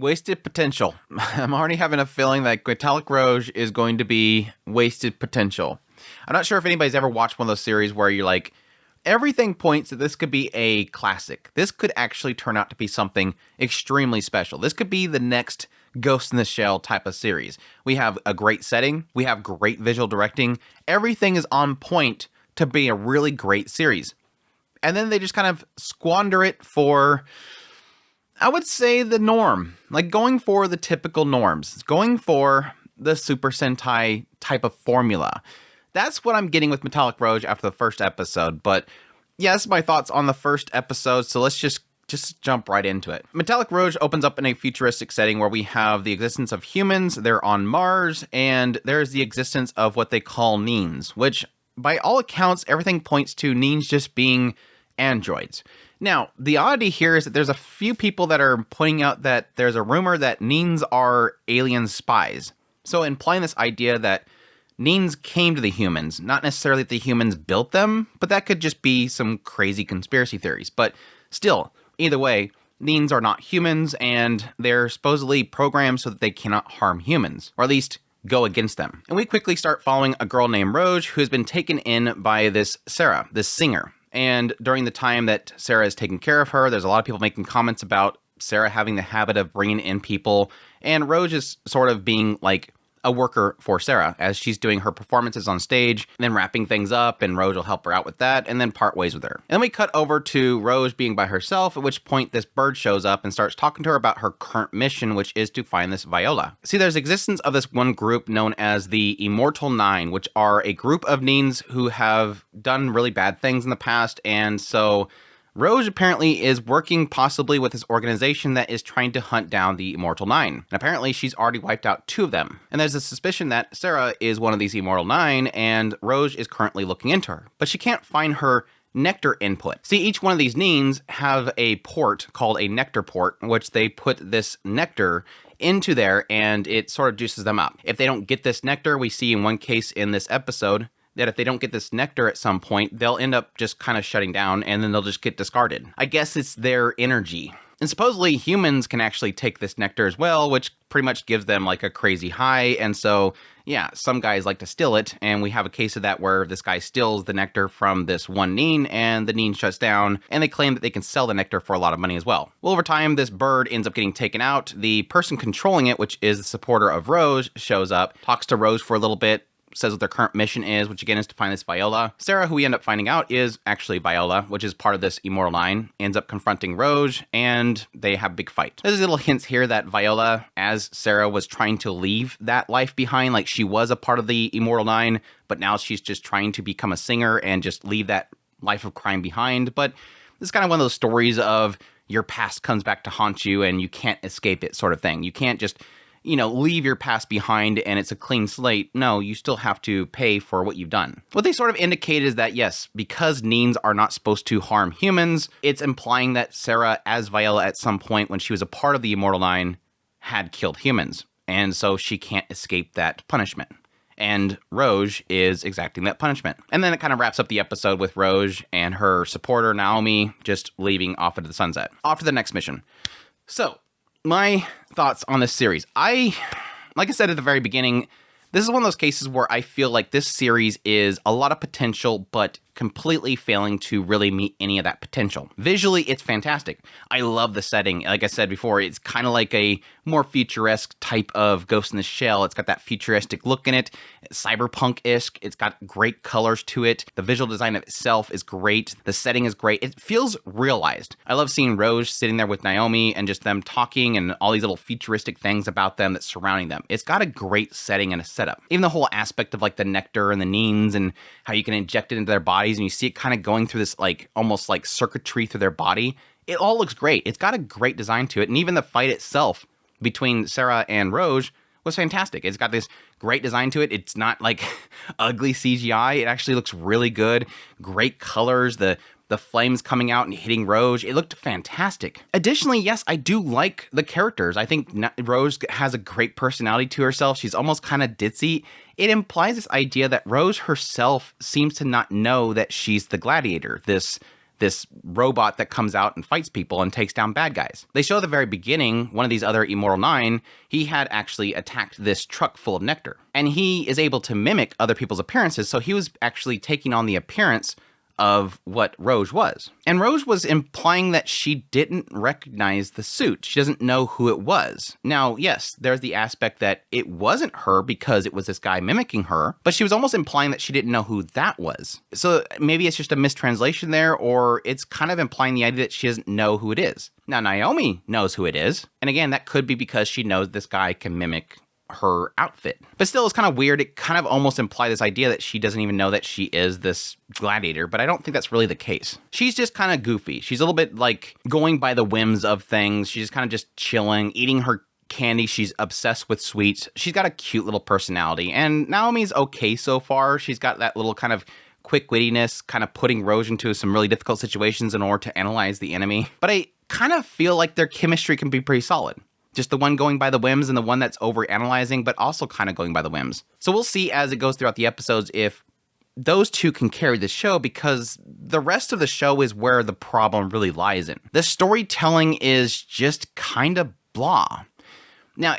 Wasted potential. I'm already having a feeling that Metallic Rouge is going to be wasted potential. I'm not sure if anybody's ever watched one of those series where you're like, everything points that this could be a classic. This could actually turn out to be something extremely special. This could be the next Ghost in the Shell type of series. We have a great setting. We have great visual directing. Everything is on point to be a really great series. And then they just kind of squander it for, I would say, the norm. Like going for the typical norms. Going for the Super Sentai type of formula. That's what I'm getting with Metallic Rouge after the first episode. But yeah, that's my thoughts on the first episode. So let's just jump right into it. Metallic Rouge opens up in a futuristic setting where we have the existence of humans. They're on Mars. And there's the existence of what they call Neens. Which, by all accounts, everything points to Neens just being androids. Now, the oddity here is that there's a few people that are pointing out that there's a rumor that Neens are alien spies. So implying this idea that Neens came to the humans, not necessarily that the humans built them, but that could just be some crazy conspiracy theories. But still, either way, Neens are not humans, and they're supposedly programmed so that they cannot harm humans, or at least go against them. And we quickly start following a girl named Rouge who has been taken in by this Sarah, this singer. And during the time that Sarah is taking care of her, there's a lot of people making comments about Sarah having the habit of bringing in people, and Rouge is sort of being like a worker for Sarah as she's doing her performances on stage, and then wrapping things up, and Rouge will help her out with that, and then part ways with her. And then we cut over to Rouge being by herself, at which point this bird shows up and starts talking to her about her current mission, which is to find this Viola. See, there's existence of this one group known as the Immortal Nine, which are a group of Neens who have done really bad things in the past, and so Rouge apparently is working possibly with this organization that is trying to hunt down the Immortal Nine. And apparently she's already wiped out 2 of them. And there's a suspicion that Sarah is one of these Immortal Nine, and Rouge is currently looking into her. But she can't find her Nectar input. See, each one of these Neens have a port called a Nectar port, which they put this Nectar into there, and it sort of juices them up. If they don't get this Nectar, we see in one case in this episode, that if they don't get this Nectar at some point, they'll end up just kind of shutting down, and then they'll just get discarded. I guess it's their energy. And supposedly humans can actually take this Nectar as well, which pretty much gives them like a crazy high. And so, yeah, some guys like to steal it. And we have a case of that where this guy steals the Nectar from this one Neen, and the Neen shuts down, and they claim that they can sell the Nectar for a lot of money as well. Well, over time, this bird ends up getting taken out. The person controlling it, which is the supporter of Rouge, shows up, talks to Rouge for a little bit, says what their current mission is, which again is to find this Viola. Sarah, who we end up finding out is actually Viola, which is part of this Immortal Nine, ends up confronting Rouge, and they have a big fight. There's little hints here that Viola, as Sarah was trying to leave that life behind, like she was a part of the Immortal Nine, but now she's just trying to become a singer and just leave that life of crime behind. But this is kind of one of those stories of your past comes back to haunt you and you can't escape it sort of thing. You can't just leave your past behind and it's a clean slate. No, you still have to pay for what you've done. What they sort of indicate is that, yes, because Neens are not supposed to harm humans, it's implying that Sarah, as Viola at some point when she was a part of the Immortal Nine, had killed humans. And so she can't escape that punishment. And Rouge is exacting that punishment. And then it kind of wraps up the episode with Rouge and her supporter, Naomi, just leaving off into the sunset. Off to the next mission. So, my thoughts on this series. Like I said at the very beginning, this is one of those cases where I feel like this series is a lot of potential, but completely failing to really meet any of that potential. Visually, it's fantastic. I love the setting. Like I said before, it's kind of like a more futuresque type of Ghost in the Shell. It's got that futuristic look in it, cyberpunk-esque. It's got great colors to it. The visual design of itself is great. The setting is great. It feels realized. I love seeing Rouge sitting there with Naomi and just them talking and all these little futuristic things about them that's surrounding them. It's got a great setting and a setup. Even the whole aspect of like the Nectar and the Neens and how you can inject it into their bodies, and you see it kind of going through this like almost like circuitry through their body. It all looks great. It's got a great design to it. And even the fight itself between Sarah and Rouge was fantastic. It's got this great design to it. It's not like ugly CGI. It actually looks really good. Great colors. The flames coming out and hitting Rouge. It looked fantastic. Additionally, yes, I do like the characters. I think Rouge has a great personality to herself. She's almost kind of ditzy. It implies this idea that Rouge herself seems to not know that she's the gladiator, this this robot that comes out and fights people and takes down bad guys. They show at the very beginning, one of these other Immortal 9, he had actually attacked this truck full of nectar. And he is able to mimic other people's appearances, so he was actually taking on the appearance of what Rouge was. And Rouge was implying that she didn't recognize the suit. She doesn't know who it was. Now, yes, there's the aspect that it wasn't her because it was this guy mimicking her, but she was almost implying that she didn't know who that was. So maybe it's just a mistranslation there, or it's kind of implying the idea that she doesn't know who it is. Now, Naomi knows who it is. And again, that could be because she knows this guy can mimic her outfit. But still, it's kind of weird. It kind of almost implied this idea that she doesn't even know that she is this gladiator, but I don't think that's really the case. She's just kind of goofy. She's a little bit like going by the whims of things. She's just kind of just chilling, eating her candy. She's obsessed with sweets. She's got a cute little personality, and Naomi's okay so far. She's got that little kind of quick wittiness, kind of putting Rouge into some really difficult situations in order to analyze the enemy. But I kind of feel like their chemistry can be pretty solid. Just the one going by the whims and the one that's over-analyzing, but also kind of going by the whims. So we'll see as it goes throughout the episodes if those two can carry the show, because the rest of the show is where the problem really lies in. The storytelling is just kind of blah. Now,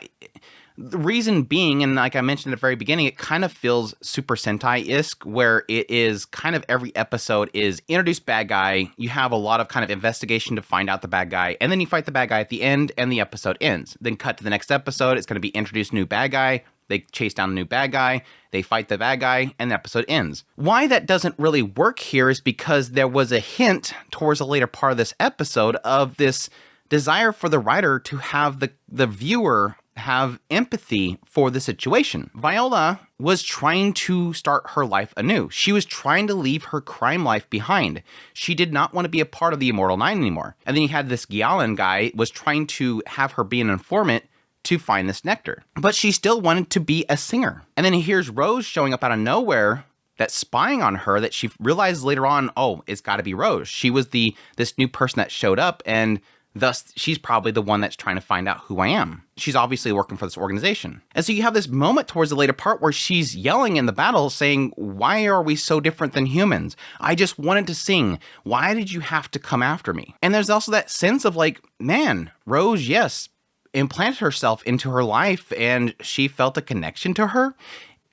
the reason being, and like I mentioned at the very beginning, it kind of feels Super Sentai-esque, where it is kind of every episode is introduce bad guy, you have a lot of kind of investigation to find out the bad guy, and then you fight the bad guy at the end, and the episode ends. Then cut to the next episode, it's going to be introduce new bad guy, they chase down the new bad guy, they fight the bad guy, and the episode ends. Why that doesn't really work here is because there was a hint towards the later part of this episode of this desire for the writer to have the viewer have empathy for the situation. Viola was trying to start her life anew. She was trying to leave her crime life behind. She did not want to be a part of the Immortal 9 anymore. And then you had this Gyalan guy was trying to have her be an informant to find this nectar. But she still wanted to be a singer. And then here's Rouge showing up out of nowhere that's spying on her, that she realizes later on, oh, it's got to be Rouge. She was this new person that showed up, and thus, she's probably the one that's trying to find out who I am. She's obviously working for this organization. And so you have this moment towards the later part where she's yelling in the battle saying, why are we so different than humans? I just wanted to sing. Why did you have to come after me? And there's also that sense of like, man, Rouge, yes, implanted herself into her life and she felt a connection to her.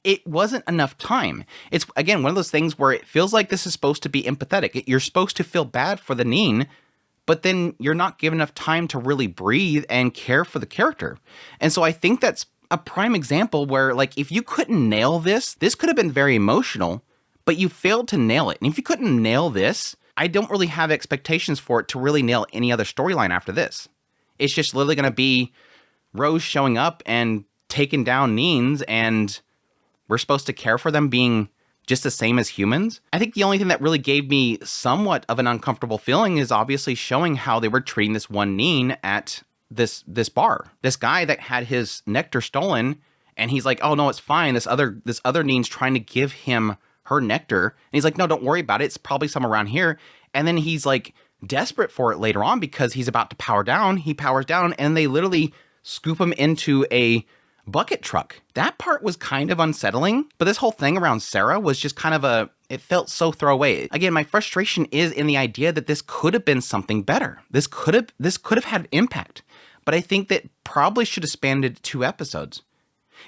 It wasn't enough time. It's, again, one of those things where it feels like this is supposed to be empathetic. You're supposed to feel bad for the Nin, but then you're not given enough time to really breathe and care for the character. And so I think that's a prime example where, like, if you couldn't nail this could have been very emotional, but you failed to nail it. And if you couldn't nail this, I don't really have expectations for it to really nail any other storyline after this. It's just literally going to be Rouge showing up and taking down Nins, and we're supposed to care for them being just the same as humans. I think the only thing that really gave me somewhat of an uncomfortable feeling is obviously showing how they were treating this one Nin at this bar. This guy that had his nectar stolen, and he's like, oh no, it's fine. This other Nin's trying to give him her nectar. And he's like, no, don't worry about it. It's probably some around here. And then he's like desperate for it later on because he's about to power down. He powers down and they literally scoop him into a bucket truck. That part was kind of unsettling, but this whole thing around Sarah was just kind of it felt so throwaway. Again, my frustration is in the idea that this could have been something better. This could have had impact, but I think that probably should have spanned it 2 episodes.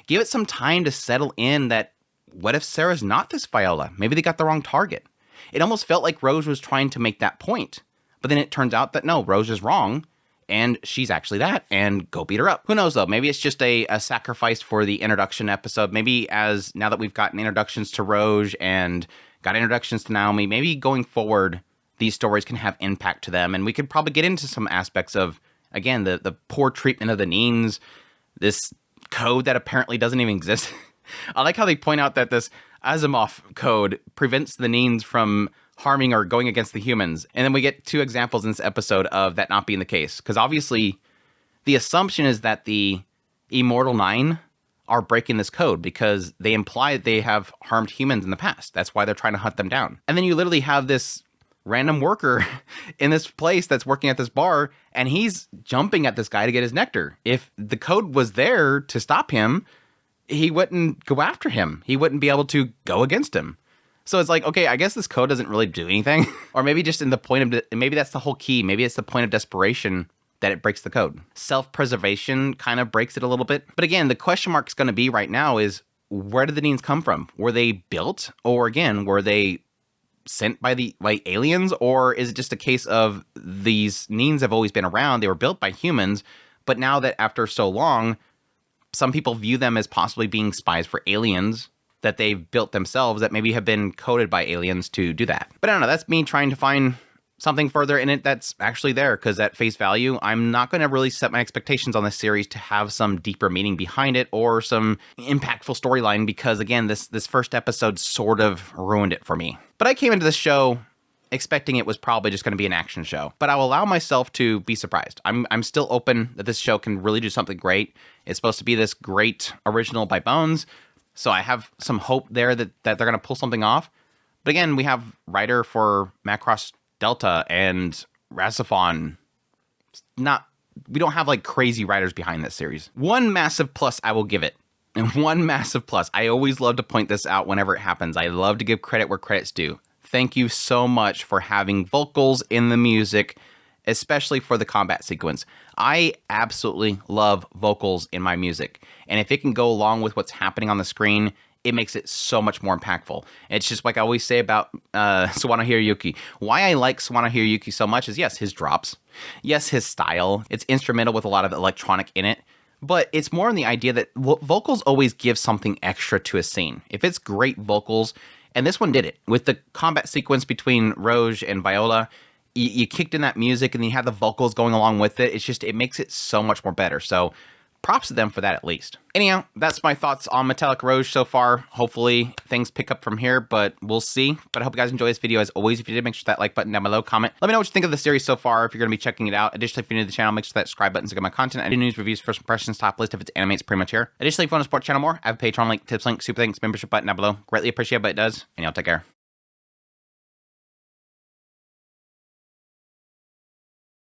Give it some time to settle in that what if Sarah's not this Viola? Maybe they got the wrong target. It almost felt like Rouge was trying to make that point, but then it turns out that no, Rouge is wrong, and she's actually that, and go beat her up. Who knows, though? Maybe it's just a sacrifice for the introduction episode. Maybe now that we've gotten introductions to Rouge and got introductions to Naomi, maybe going forward, these stories can have impact to them, and we could probably get into some aspects of, again, the poor treatment of the Nins, this code that apparently doesn't even exist. I like how they point out that this Asimov code prevents the Nins from harming or going against the humans. And then we get 2 examples in this episode of that not being the case. Because obviously, the assumption is that the Immortal 9 are breaking this code because they imply that they have harmed humans in the past. That's why they're trying to hunt them down. And then you literally have this random worker in this place that's working at this bar, and he's jumping at this guy to get his nectar. If the code was there to stop him, he wouldn't go after him. He wouldn't be able to go against him. So it's like, okay, I guess this code doesn't really do anything. Or maybe just in the point of, maybe that's the whole key. Maybe it's the point of desperation that it breaks the code. Self-preservation kind of breaks it a little bit. But again, the question mark is going to be right now is, where did the Neens come from? Were they built? Or again, were they sent by aliens? Or is it just a case of these Neens have always been around, they were built by humans, but now that after so long, some people view them as possibly being spies for aliens that they've built themselves that maybe have been coded by aliens to do that. But I don't know, that's me trying to find something further in it that's actually there, because at face value, I'm not going to really set my expectations on this series to have some deeper meaning behind it or some impactful storyline, because again, this first episode sort of ruined it for me. But I came into this show expecting it was probably just going to be an action show, but I will allow myself to be surprised. I'm still open that this show can really do something great. It's supposed to be this great original by Bones, so I have some hope there that they're going to pull something off. But again, we have writer for Macross Delta and Razafon. We don't have like crazy writers behind this series. One massive plus I will give it. And one massive plus. I always love to point this out whenever it happens. I love to give credit where credit's due. Thank you so much for having vocals in the music, especially for the combat sequence. I absolutely love vocals in my music. And if it can go along with what's happening on the screen, it makes it so much more impactful. It's just like I always say about Sawano Hiroyuki. Why I like Sawano Hiroyuki so much is, yes, his drops. Yes, his style. It's instrumental with a lot of electronic in it. But it's more in the idea that vocals always give something extra to a scene. If it's great vocals, and this one did it. With the combat sequence between Rouge and Viola, you kicked in that music and then you had the vocals going along with it. It's just, it makes it so much more better. So props to them for that at least. Anyhow, that's my thoughts on Metallic Rouge so far. Hopefully things pick up from here, but we'll see. But I hope you guys enjoy this video. As always, if you did, make sure that like button down below, comment. Let me know what you think of the series so far if you're going to be checking it out. Additionally, if you're new to the channel, make sure that subscribe button to get my content. I do news, reviews, first impressions, top list. If it's anime, it's pretty much here. Additionally, if you want to support the channel more, I have a Patreon link, tips link, super thanks, membership button down below. Greatly appreciate it, but it does. And y'all take care.